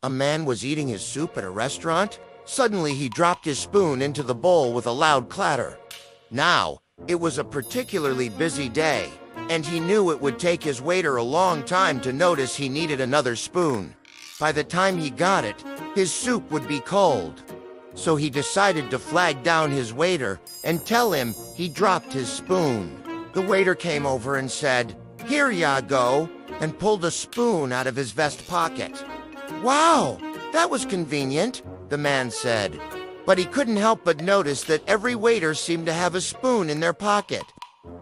A man was eating his soup at a restaurant. Suddenly, he dropped his spoon into the bowl with a loud clatter. Now, it was a particularly busy day, and he knew it would take his waiter a long time to notice he needed another spoon. By the time he got it, his soup would be cold. So he decided to flag down his waiter and tell him he dropped his spoon. The waiter came over and said, "Here ya go," and pulled a spoon out of his vest pocket. "Wow, that was convenient," the man said. But he couldn't help but notice that every waiter seemed to have a spoon in their pocket.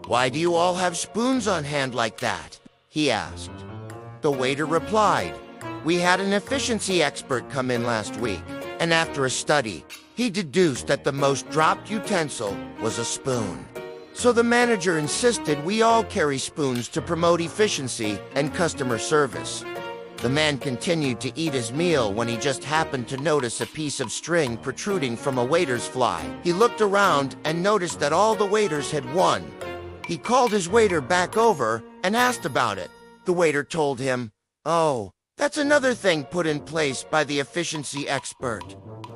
"Why do you all have spoons on hand like that?" he asked. The waiter replied, "We had an efficiency expert come in last week, and after a study, he deduced that the most dropped utensil was a spoon. So the manager insisted we all carry spoons to promote efficiency and customer service." The man continued to eat his meal when he just happened to notice a piece of string protruding from a waiter's fly. He looked around and noticed that all the waiters had won. He called his waiter back over and asked about it. The waiter told him, "Oh, that's another thing put in place by the efficiency expert.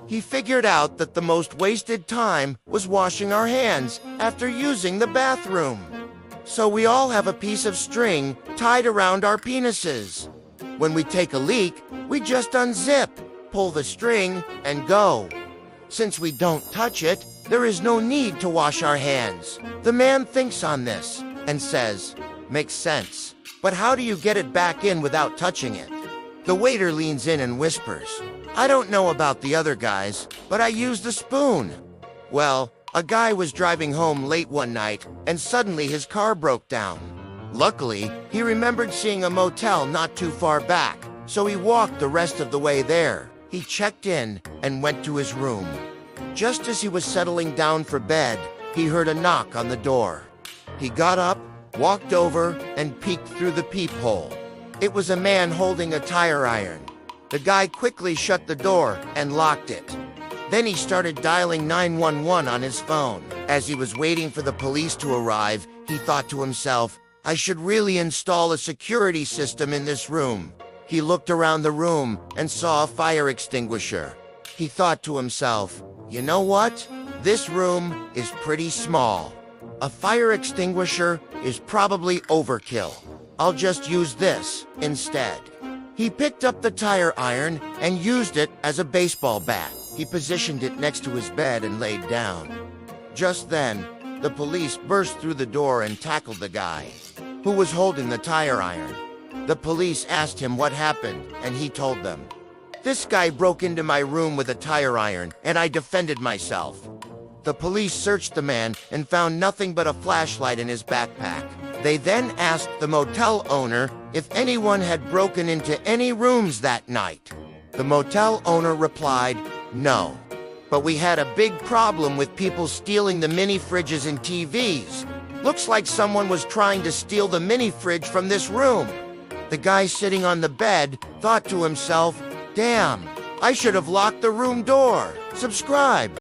He figured out that the most wasted time was washing our hands after using the bathroom. So we all have a piece of string tied around our penises. When we take a leak, we just unzip, pull the string, and go. Since we don't touch it, there is no need to wash our hands." The man thinks on this and says, "Makes sense. But how do you get it back in without touching it?" The waiter leans in and whispers, "I don't know about the other guys, but I used the spoon." Well, a guy was driving home late one night, and suddenly his car broke down. Luckily, he remembered seeing a motel not too far back, so he walked the rest of the way there. He checked in and went to his room. Just as he was settling down for bed, he heard a knock on the door. He got up, walked over, and peeked through the peephole. It was a man holding a tire iron. The guy quickly shut the door and locked it. Then he started dialing 911 on his phone. As he was waiting for the police to arrive, he thought to himself, "I should really install a security system in this room." He looked around the room and saw a fire extinguisher. He thought to himself, "You know what? This room is pretty small. A fire extinguisher is probably overkill. I'll just use this instead." He picked up the tire iron and used it as a baseball bat. He positioned it next to his bed and laid down. Just then, the police burst through the door and tackled the guy, who was holding the tire iron. The police asked him what happened, and he told them, "This guy broke into my room with a tire iron, and I defended myself." The police searched the man and found nothing but a flashlight in his backpack. They then asked the motel owner if anyone had broken into any rooms that night. The motel owner replied, "No. But we had a big problem with people stealing the mini fridges and TVs. Looks like someone was trying to steal the mini fridge from this room." The guy sitting on the bed thought to himself, "Damn, I should have locked the room door." Subscribe.